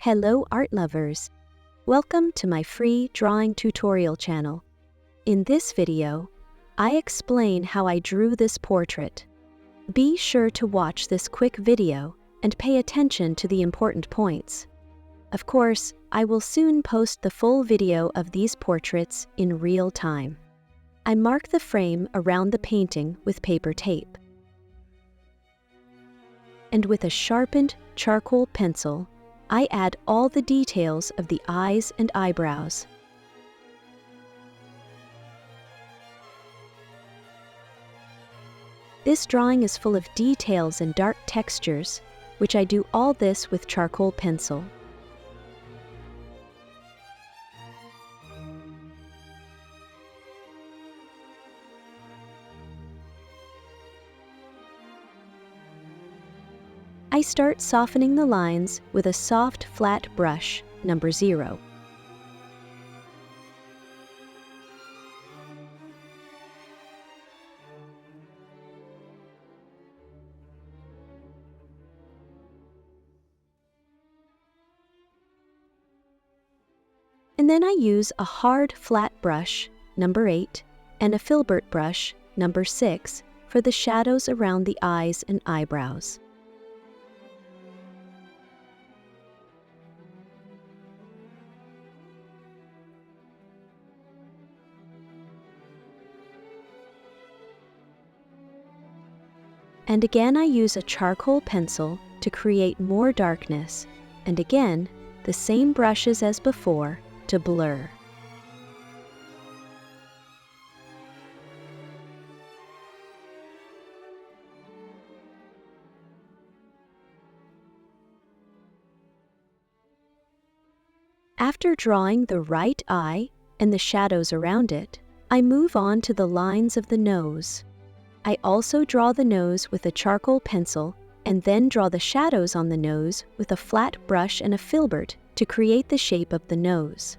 Hello art lovers! Welcome to my free drawing tutorial channel. In this video, I explain how I drew this portrait. Be sure to watch this quick video and pay attention to the important points. Of course, I will soon post the full video of these portraits in real time. I mark the frame around the painting with paper tape. And with a sharpened charcoal pencil, I add all the details of the eyes and eyebrows. This drawing is full of details and dark textures, which I do all this with charcoal pencil. I start softening the lines with a soft, flat brush, number 0. And then I use a hard, flat brush, number 8, and a filbert brush, number 6, for the shadows around the eyes and eyebrows. And again I use a charcoal pencil to create more darkness, and again, the same brushes as before to blur. After drawing the right eye and the shadows around it, I move on to the lines of the nose. I also draw the nose with a charcoal pencil and then draw the shadows on the nose with a flat brush and a filbert to create the shape of the nose.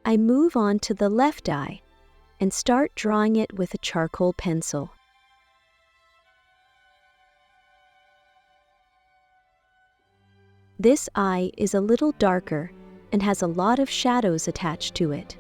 I move on to the left eye and start drawing it with a charcoal pencil. This eye is a little darker and has a lot of shadows attached to it.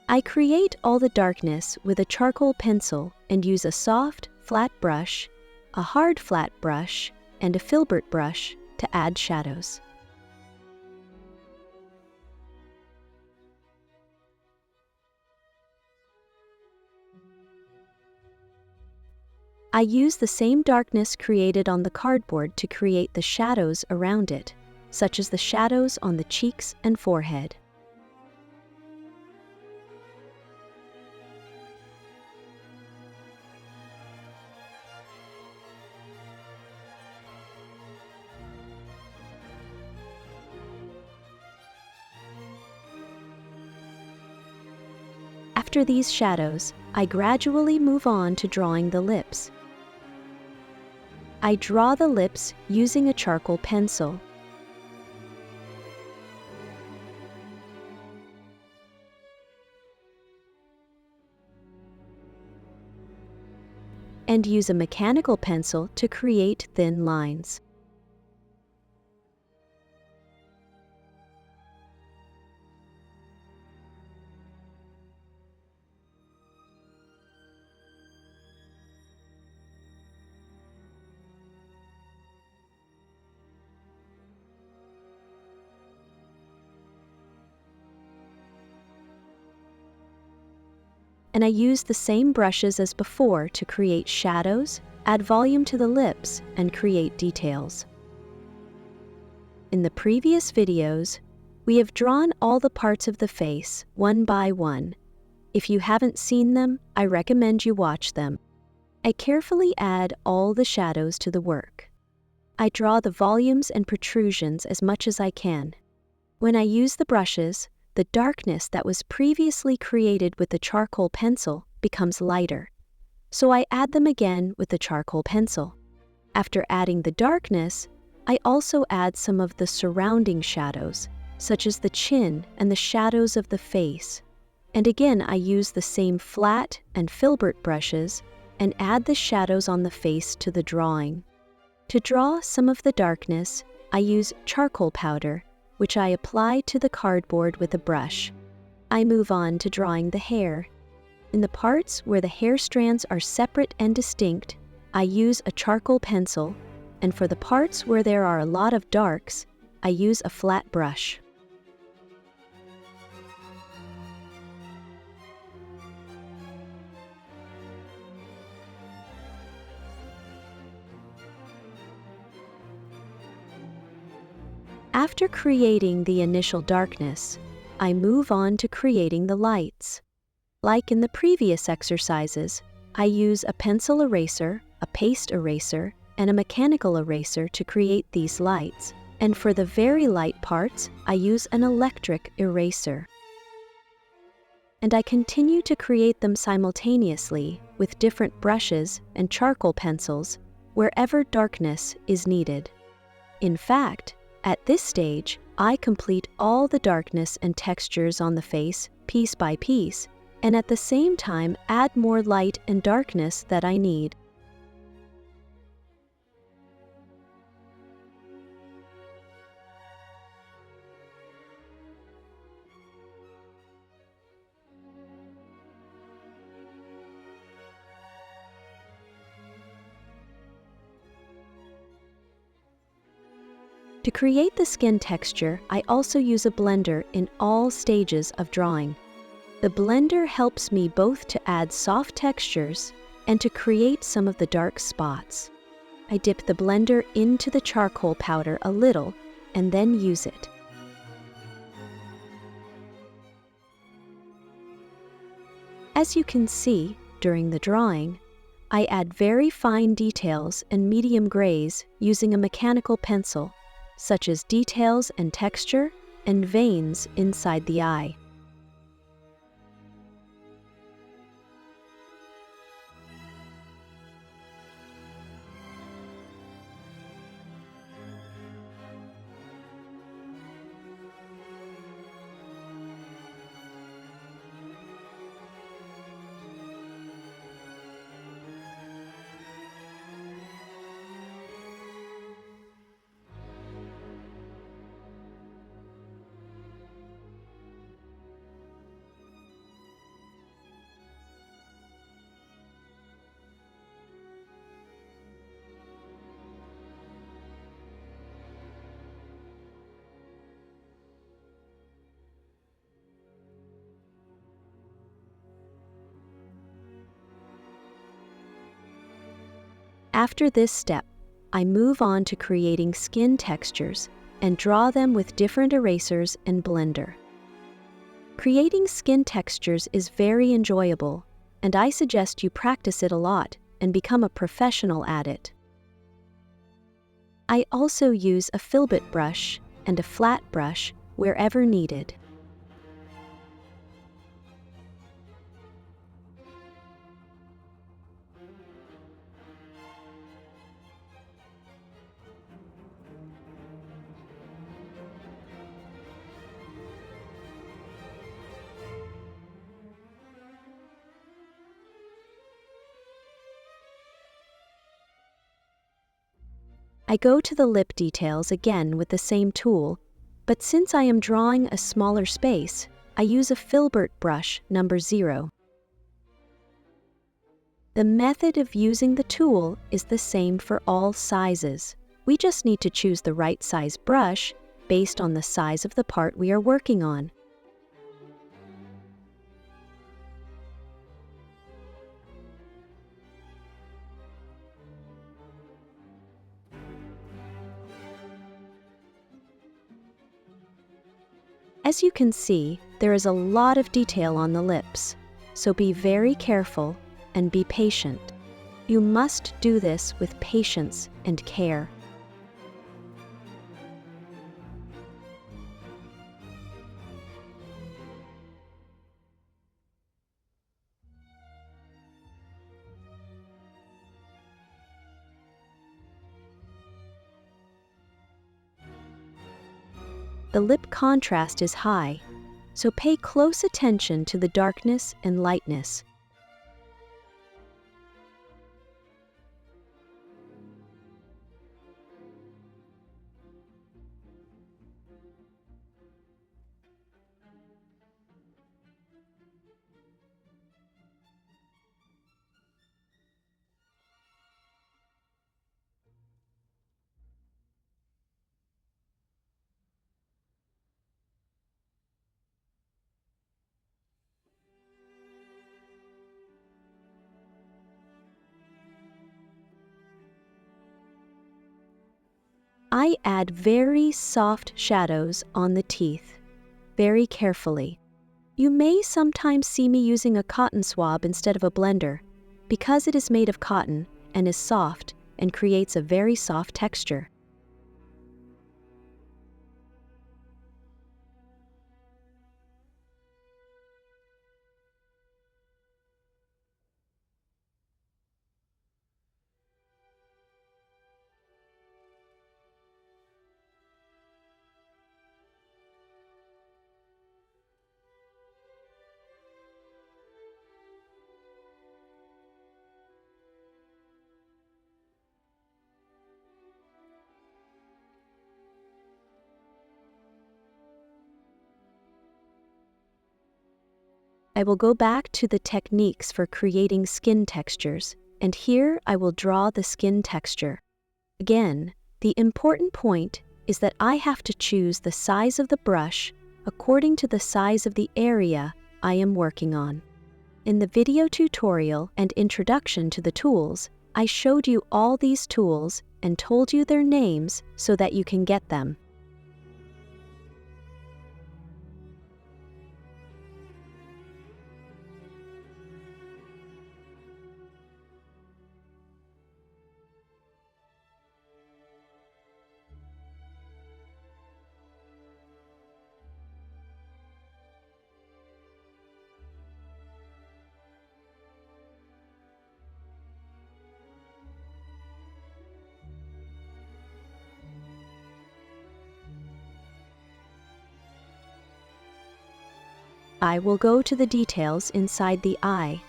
I create all the darkness with a charcoal pencil and use a soft, flat brush, a hard flat brush, and a filbert brush to add shadows. I use the same darkness created on the cardboard to create the shadows around it, such as the shadows on the cheeks and forehead. After these shadows, I gradually move on to drawing the lips. I draw the lips using a charcoal pencil. And use a mechanical pencil to create thin lines. And I use the same brushes as before to create shadows, add volume to the lips, and create details. In the previous videos, we have drawn all the parts of the face one by one. If you haven't seen them, I recommend you watch them. I carefully add all the shadows to the work. I draw the volumes and protrusions as much as I can. When I use the brushes, the darkness that was previously created with the charcoal pencil becomes lighter. So I add them again with the charcoal pencil. After adding the darkness, I also add some of the surrounding shadows, such as the chin and the shadows of the face. And again, I use the same flat and filbert brushes and add the shadows on the face to the drawing. To draw some of the darkness, I use charcoal powder, which I apply to the cardboard with a brush. I move on to drawing the hair. In the parts where the hair strands are separate and distinct, I use a charcoal pencil, and for the parts where there are a lot of darks, I use a flat brush. After creating the initial darkness, I move on to creating the lights. Like in the previous exercises, I use a pencil eraser, a paste eraser, and a mechanical eraser to create these lights, and for the very light parts, I use an electric eraser. And I continue to create them simultaneously with different brushes and charcoal pencils wherever darkness is needed. In fact, at this stage, I complete all the darkness and textures on the face piece by piece, and at the same time add more light and darkness that I need. To create the skin texture, I also use a blender in all stages of drawing. The blender helps me both to add soft textures and to create some of the dark spots. I dip the blender into the charcoal powder a little and then use it. As you can see, during the drawing, I add very fine details and medium grays using a mechanical pencil, such as details and texture and veins inside the eye. After this step, I move on to creating skin textures and draw them with different erasers and blender. Creating skin textures is very enjoyable, and I suggest you practice it a lot and become a professional at it. I also use a filbert brush and a flat brush wherever needed. I go to the lip details again with the same tool, but since I am drawing a smaller space, I use a filbert brush number 0. The method of using the tool is the same for all sizes. We just need to choose the right size brush based on the size of the part we are working on. As you can see, there is a lot of detail on the lips, so be very careful and be patient. You must do this with patience and care. The lip contrast is high, so pay close attention to the darkness and lightness. I add very soft shadows on the teeth, very carefully. You may sometimes see me using a cotton swab instead of a blender, because it is made of cotton and is soft and creates a very soft texture. I will go back to the techniques for creating skin textures, and here I will draw the skin texture. Again, the important point is that I have to choose the size of the brush according to the size of the area I am working on. In the video tutorial and introduction to the tools, I showed you all these tools and told you their names so that you can get them. I will go to the details inside the eye.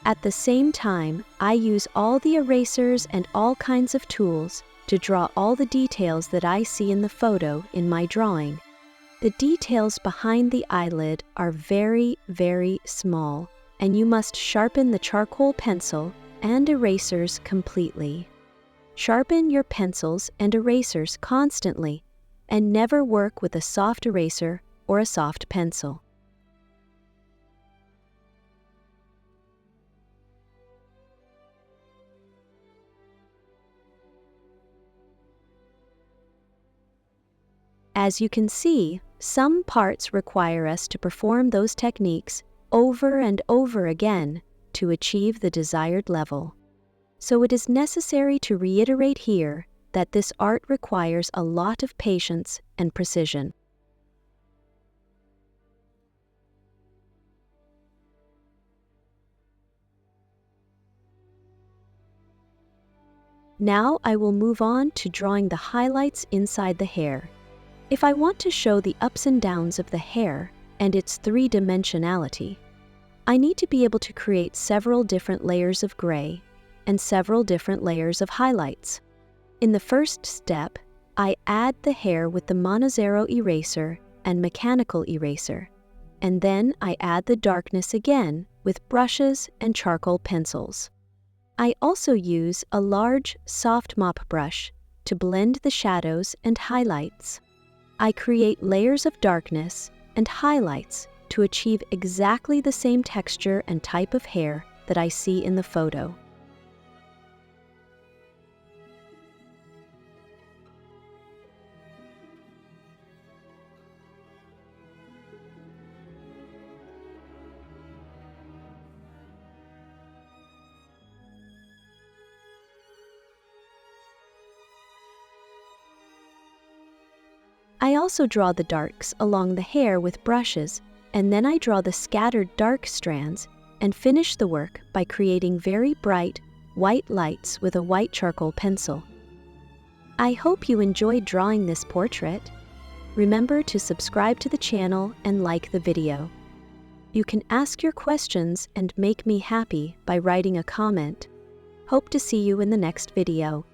At the same time, I use all the erasers and all kinds of tools to draw all the details that I see in the photo in my drawing. The details behind the eyelid are very, very small, and you must sharpen the charcoal pencil and erasers completely. Sharpen your pencils and erasers constantly, and never work with a soft eraser or a soft pencil. As you can see, some parts require us to perform those techniques over and over again to achieve the desired level. So it is necessary to reiterate here that this art requires a lot of patience and precision. Now I will move on to drawing the highlights inside the hair. If I want to show the ups and downs of the hair and its three-dimensionality, I need to be able to create several different layers of gray and several different layers of highlights. In the first step, I add the hair with the Monozero eraser and mechanical eraser, and then I add the darkness again with brushes and charcoal pencils. I also use a large, soft mop brush to blend the shadows and highlights. I create layers of darkness and highlights to achieve exactly the same texture and type of hair that I see in the photo. I also draw the darks along the hair with brushes, and then I draw the scattered dark strands and finish the work by creating very bright, white lights with a white charcoal pencil. I hope you enjoyed drawing this portrait. Remember to subscribe to the channel and like the video. You can ask your questions and make me happy by writing a comment. Hope to see you in the next video.